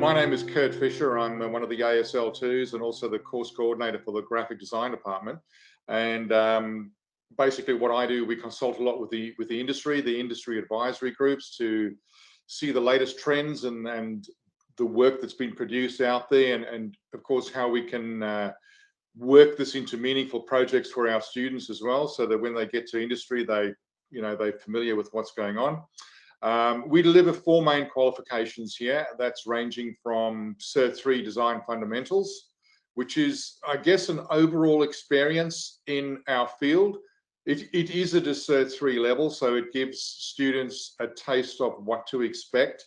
My name is Kurt Fischer. I'm one of the ASL2s and also the course coordinator for the graphic design department. And basically what I do, we consult a lot with the industry advisory groups to see the latest trends and the work that's been produced out there, and of course how we can work this into meaningful projects for our students as well, so that when they get to industry, they're familiar with what's going on. We deliver 4 main qualifications here. That's ranging from Cert 3 Design Fundamentals, which is, I guess, an overall experience in our field. It is at a Cert 3 level, so it gives students a taste of what to expect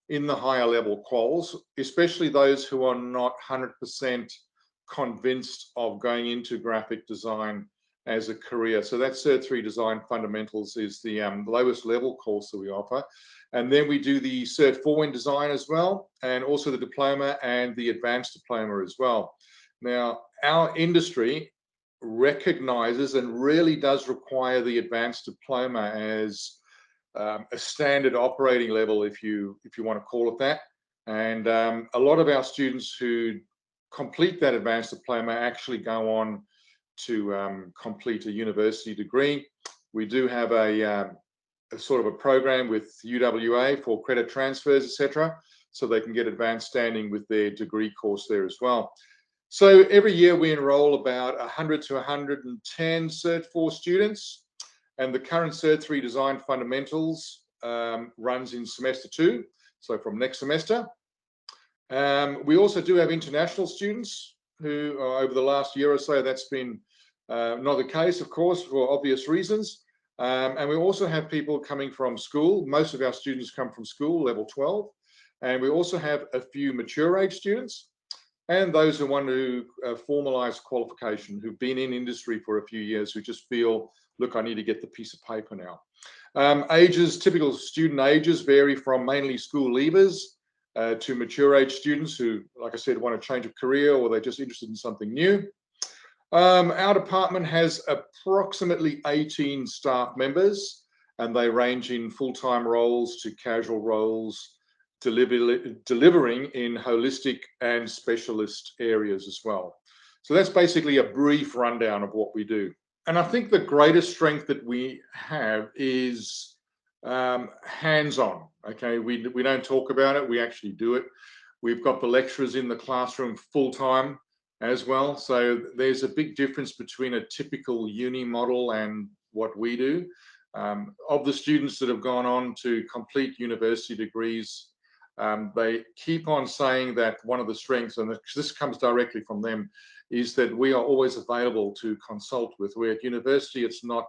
in the higher level quals, especially those who are not 100% convinced of going into graphic design as a career. So that Cert 3 Design Fundamentals is the lowest level course that we offer. And then we do the Cert 4 in Design as well, and also the Diploma and the Advanced Diploma as well. Now, our industry recognizes and really does require the Advanced Diploma as a standard operating level, if you want to call it that. And a lot of our students who complete that Advanced Diploma actually go on to complete a university degree. We do have a sort of a program with UWA for credit transfers, etc., so they can get advanced standing with their degree course there as well. So every year we enroll about 100 to 110 Cert 4 students, and the current Cert 3 Design Fundamentals runs in semester 2, so from next semester. We also do have international students who, over the last year or so, that's been not the case, of course, for obvious reasons. And we also have people coming from school. Most of our students come from school, level 12. And we also have a few mature age students and those who want to formalize qualification, who've been in industry for a few years, who just feel, look, I need to get the piece of paper now. Typical student ages vary from mainly school leavers to mature age students who, like I said, want to change a career or they're just interested in something new. Our department has approximately 18 staff members, and they range in full-time roles to casual roles, delivering in holistic and specialist areas as well. So that's basically a brief rundown of what we do. And I think the greatest strength that we have is hands-on. Okay, we don't talk about it, we actually do it. We've got the lecturers in the classroom full-time as well. So there's a big difference between a typical uni model and what we do. Of the students that have gone on to complete university degrees, they keep on saying that one of the strengths, and this comes directly from them, is that we are always available to consult with. Where at university, it's not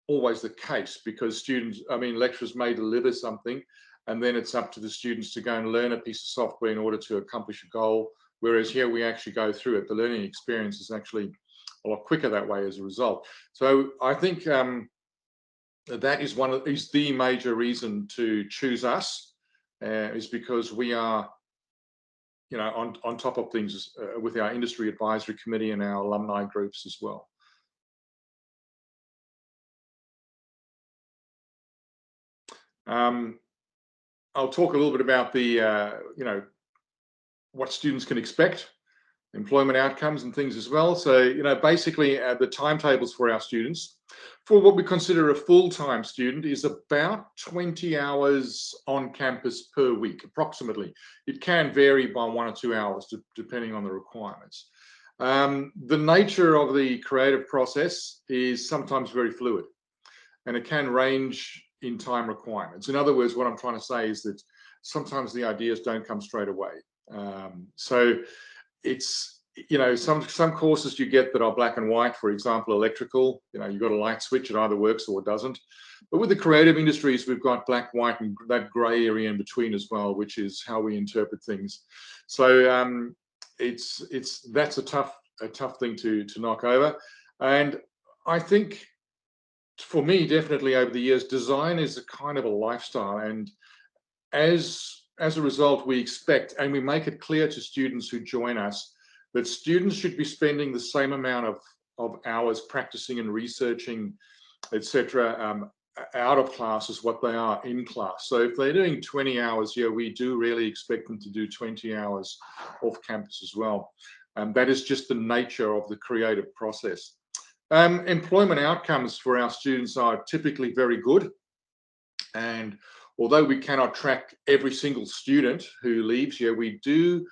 always the case, because lecturers may deliver something and then it's up to the students to go and learn a piece of software in order to accomplish a goal. Whereas here we actually go through it. The learning experience is actually a lot quicker that way as a result. So I think that is the major reason to choose us, is because we are, on top of things with our industry advisory committee and our alumni groups as well. I'll talk a little bit about the, what students can expect, employment outcomes and things as well. So, basically the timetables for our students, for what we consider a full-time student, is about 20 hours on campus per week, approximately. It can vary by 1 or 2 hours, depending on the requirements. The nature of the creative process is sometimes very fluid, and it can range in time requirements. In other words, what I'm trying to say is that sometimes the ideas don't come straight away. So it's, some courses you get that are black and white, for example, electrical, you've got a light switch, it either works or it doesn't. But with the creative industries, we've got black, white, and that gray area in between as well, which is how we interpret things. So that's a tough thing to knock over. And I think, for me, definitely over the years, design is a kind of a lifestyle. And as a result, we expect, and we make it clear to students who join us, that students should be spending the same amount of hours practicing and researching, etc., out of class as what they are in class. So if they're doing 20 hours here, we do really expect them to do 20 hours off campus as well. That is just the nature of the creative process. Employment outcomes for our students are typically very good. And although we cannot track every single student who leaves here, we do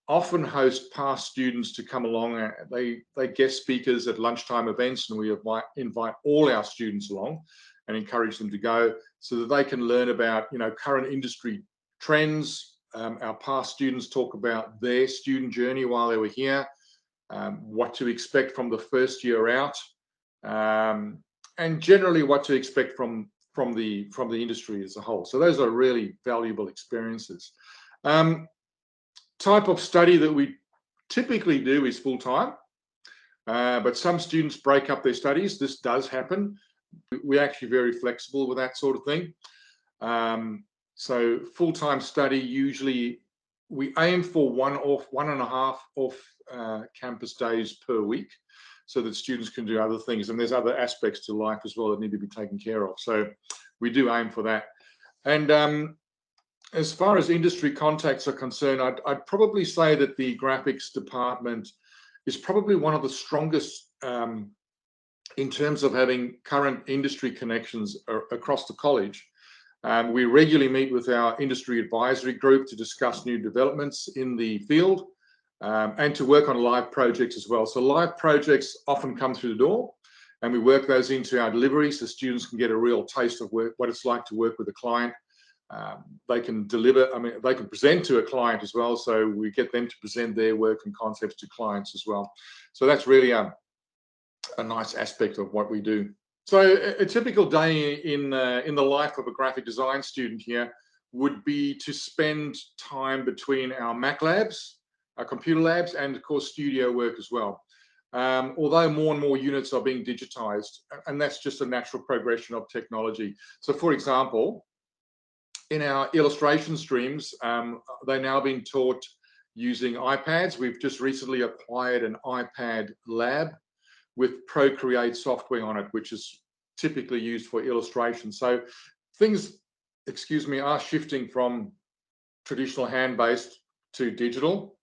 often host past students to come along. They guest speakers at lunchtime events, and we invite all our students along and encourage them to go so that they can learn about, current industry trends. Our past students talk about their student journey while they were here, what to expect from the first year out, and generally what to expect from the industry as a whole. So those are really valuable experiences. Type of study that we typically do is full-time, but some students break up their studies. This does happen. We're actually very flexible with that sort of thing. So full-time study, usually we aim for 1.5 off campus days per week, so that students can do other things. And there's other aspects to life as well that need to be taken care of. So we do aim for that. And as far as industry contacts are concerned, I'd probably say that the graphics department is probably one of the strongest in terms of having current industry connections across the college. We regularly meet with our industry advisory group to discuss new developments in the field and to work on live projects as well. So live projects often come through the door, and we work those into our delivery so students can get a real taste of what it's like to work with a client. They can deliver, they can present to a client as well. So we get them to present their work and concepts to clients as well. So that's really a nice aspect of what we do. So a typical day in the life of a graphic design student here would be to spend time between our Mac labs, our computer labs, and of course studio work as well. Although more and more units are being digitized, and that's just a natural progression of technology. So for example, in our illustration streams, they're now being taught using iPads. We've just recently acquired an iPad lab with Procreate software on it, which is typically used for illustration. So things, are shifting from traditional hand-based to digital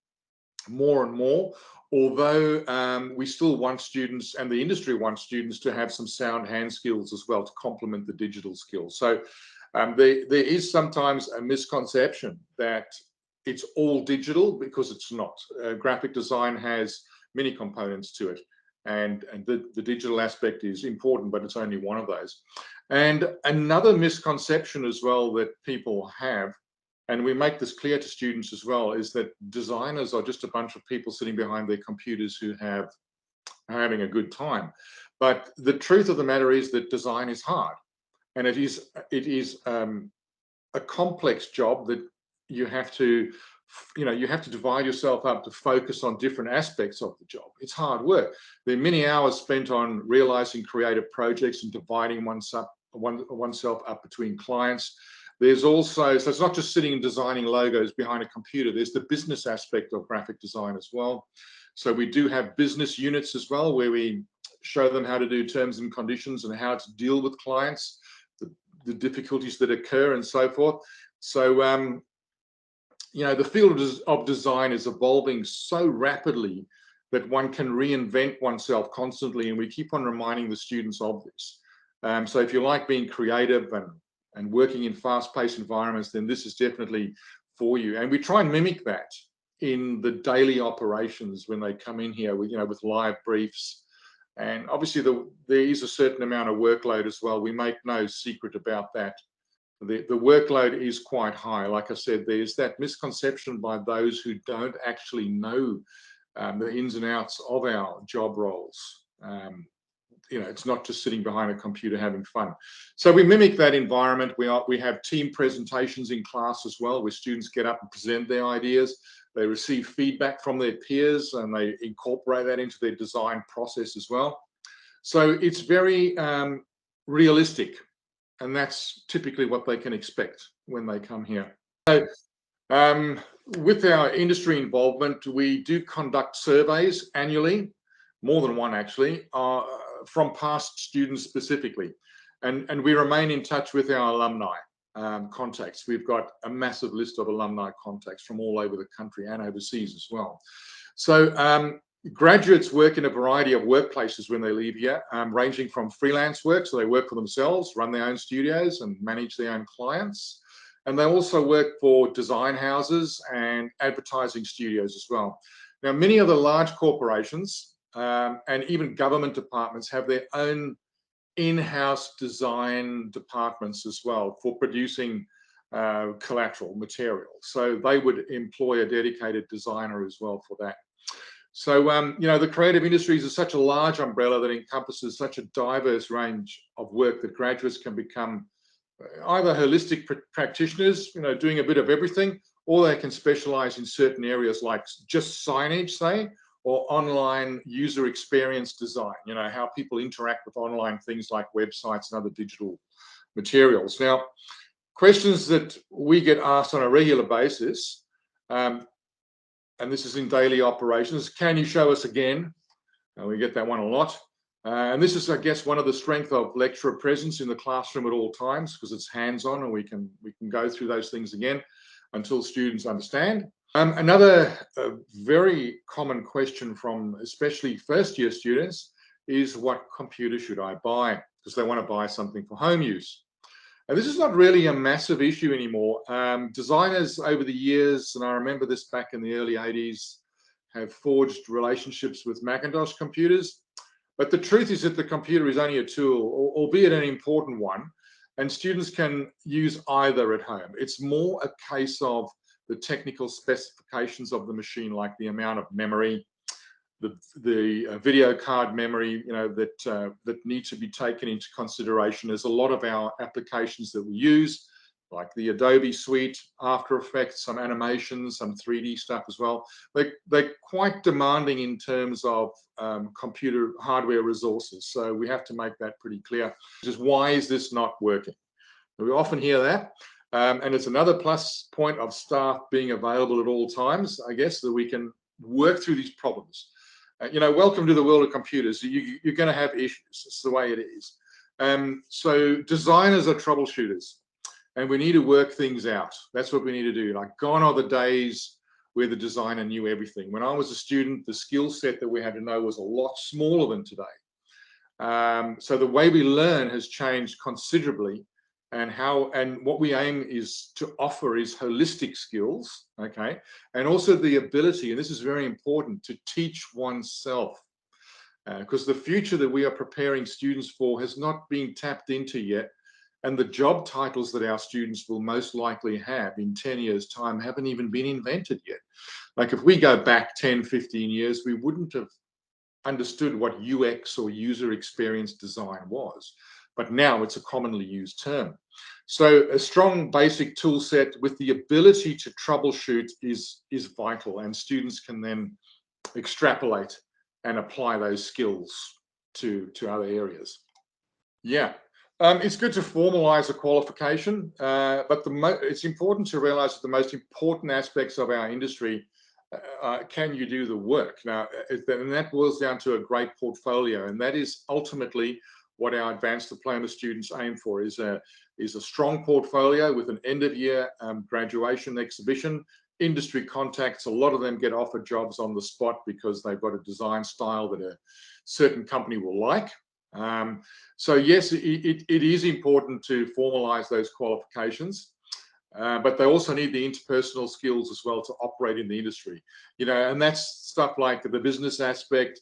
more and more, although we still want students, and the industry wants students, to have some sound hand skills as well to complement the digital skills. So there is sometimes a misconception that it's all digital, because it's not. Graphic design has many components to it, and the digital aspect is important, but it's only one of those. And another misconception as well that people have, and we make this clear to students as well, is that designers are just a bunch of people sitting behind their computers who are having a good time. But the truth of the matter is that design is hard, and it is a complex job that you have to divide yourself up to focus on different aspects of the job. It's hard work. There are many hours spent on realizing creative projects and dividing oneself up between clients. There's also, so it's not just sitting and designing logos behind a computer. There's the business aspect of graphic design as well. So we do have business units as well, where we show them how to do terms and conditions and how to deal with clients, the difficulties that occur and so forth. So, the field of design is evolving so rapidly that one can reinvent oneself constantly, and we keep on reminding the students of this. So if you like being creative and working in fast-paced environments, then this is definitely for you. And we try and mimic that in the daily operations when they come in here with live briefs. And obviously there is a certain amount of workload as well. We make no secret about that. The workload is quite high. Like I said, there's that misconception by those who don't actually know the ins and outs of our job roles. It's not just sitting behind a computer having fun. So we mimic that environment. We have team presentations in class as well, where students get up and present their ideas. They receive feedback from their peers, and they incorporate that into their design process as well. So it's very realistic, and that's typically what they can expect when they come here. So with our industry involvement, we do conduct surveys annually, more than one actually, from past students specifically. And we remain in touch with our alumni contacts. We've got a massive list of alumni contacts from all over the country and overseas as well. So graduates work in a variety of workplaces when they leave here, ranging from freelance work, so they work for themselves, run their own studios and manage their own clients. And they also work for design houses and advertising studios as well. Now, many of the large corporations and even government departments have their own in-house design departments as well for producing collateral material. So they would employ a dedicated designer as well for that. So, you know, the creative industries is such a large umbrella that encompasses such a diverse range of work that graduates can become either holistic practitioners, you know, doing a bit of everything, or they can specialize in certain areas like just signage, say, or online user experience design, you know, how people interact with online things like websites and other digital materials. Now, questions that we get asked on a regular basis, and this is in daily operations, can you show us again? We get that one a lot. And this is, I guess, one of the strengths of lecturer presence in the classroom at all times, because it's hands-on and we can go through those things again until students understand. Another very common question from especially first-year students is, what computer should I buy? Because they want to buy something for home use. And this is not really a massive issue anymore. Designers over the years, and I remember this back in the early 80s, have forged relationships with Macintosh computers. But the truth is that the computer is only a tool, albeit an important one, and students can use either at home. It's more a case of the technical specifications of the machine, like the amount of memory, the video card memory, you know, that need to be taken into consideration. There's a lot of our applications that we use, like the Adobe Suite, After Effects, some animations, some 3D stuff as well. They're quite demanding in terms of computer hardware resources. So we have to make that pretty clear. Just why is this not working? We often hear that. And it's another plus point of staff being available at all times, I guess, that we can work through these problems. You know, welcome to the world of computers. You're going to have issues. It's the way it is. So designers are troubleshooters, and we need to work things out. That's what we need to do. Like, gone are the days where the designer knew everything. When I was a student, the skill set that we had to know was a lot smaller than today. So the way we learn has changed considerably. And what we aim is to offer is holistic skills, okay, and also the ability, and this is very important, to teach oneself, because the future that we are preparing students for has not been tapped into yet, and the job titles that our students will most likely have in 10 years' time haven't even been invented yet. Like, if we go back 10, 15 years, we wouldn't have understood what UX or user experience design was. But now it's a commonly used term. So a strong basic tool set with the ability to troubleshoot is vital, and students can then extrapolate and apply those skills to other areas. Yeah, it's good to formalize a qualification, but it's important to realize that the most important aspects of our industry, can you do the work? Now, and that boils down to a great portfolio, and that is ultimately what our advanced diploma students aim for, is a strong portfolio with an end-of-year graduation exhibition, industry contacts. A lot of them get offered jobs on the spot because they've got a design style that a certain company will like. So yes, it is important to formalize those qualifications, but they also need the interpersonal skills as well to operate in the industry. You know, and that's stuff like the business aspect,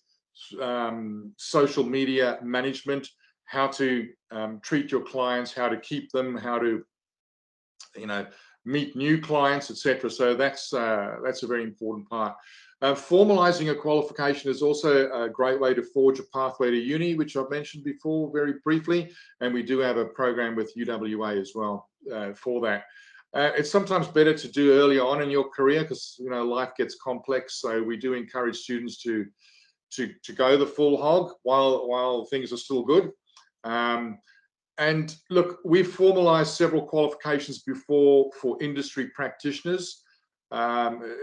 social media management, how to treat your clients, how to keep them, how to, you know, meet new clients, etc. So that's a very important part. Formalizing a qualification is also a great way to forge a pathway to uni, which I've mentioned before very briefly, and we do have a program with UWA as well for that. It's sometimes better to do early on in your career because, you know, life gets complex. So we do encourage students to go the full hog while things are still good. And look, we've formalized several qualifications before for industry practitioners,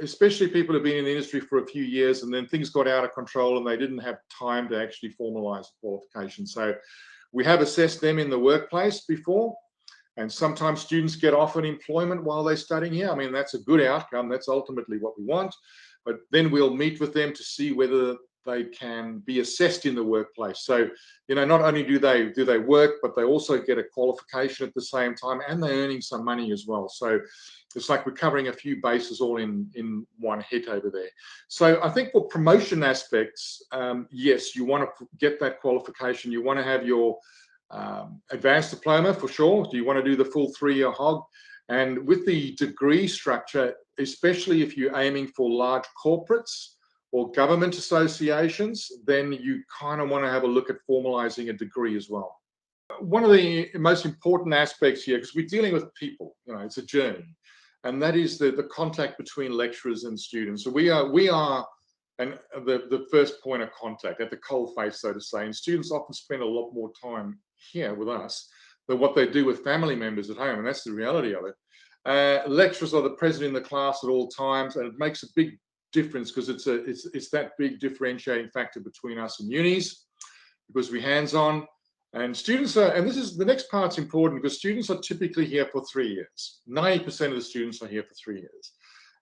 especially people who've been in the industry for a few years and then things got out of control and they didn't have time to actually formalize the qualification. So We have assessed them in the workplace before, and sometimes students get offered employment while they're studying here. I mean, that's a good outcome. That's ultimately what we want. But then we'll meet with them to see whether they can be assessed in the workplace. So, you know, not only do they work, but they also get a qualification at the same time, and they're earning some money as well. So it's like we're covering a few bases all in one hit over there. So I think for promotion aspects, yes, you want to get that qualification. You want to have your advanced diploma for sure. Do you want to do the full 3-year hog? And with the degree structure, especially if you're aiming for large corporates or government associations, then you kind of want to have a look at formalizing a degree as well. One of the most important aspects here, because we're dealing with people, you know, it's a journey, and that is the contact between lecturers and students. So we are and the first point of contact at the coalface, so to say, and students often spend a lot more time here with us than what they do with family members at home, and that's the reality of it. Lecturers are the present in the class at all times, and it makes a big difference because it's that big differentiating factor between us and unis, because we're hands-on. And students are, and this is the next part's important, because students are typically here for 3 years. 90% of the students are here for 3 years,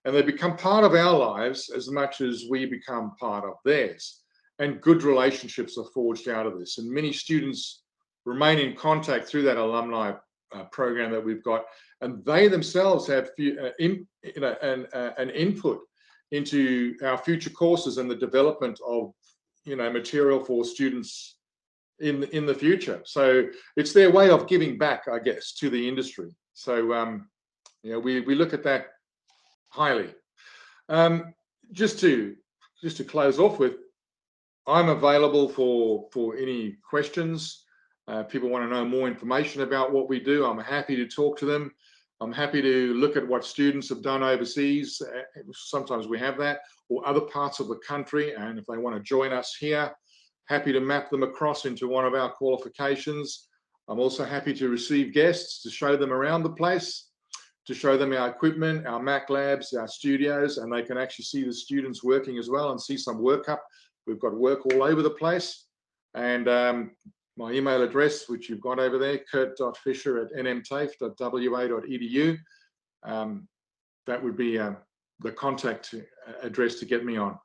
and they become part of our lives as much as we become part of theirs. And good relationships are forged out of this, and many students remain in contact through that alumni program that we've got, and they themselves have an input into our future courses and the development of, you know, material for students in the future. So it's their way of giving back, I guess, to the industry. So you know, we look at that highly. Just to close off with, I'm available for any questions. People want to know more information about what we do, I'm happy to talk to them. I'm happy to look at what students have done overseas. Sometimes we have that, or other parts of the country. And if they want to join us here, happy to map them across into one of our qualifications. I'm also happy to receive guests to show them around the place, to show them our equipment, our Mac labs, our studios, and they can actually see the students working as well and see some workup. We've got work all over the place. And my email address, which you've got over there, kurt.fischer@nmtafe.wa.edu. That would be the contact address to get me on.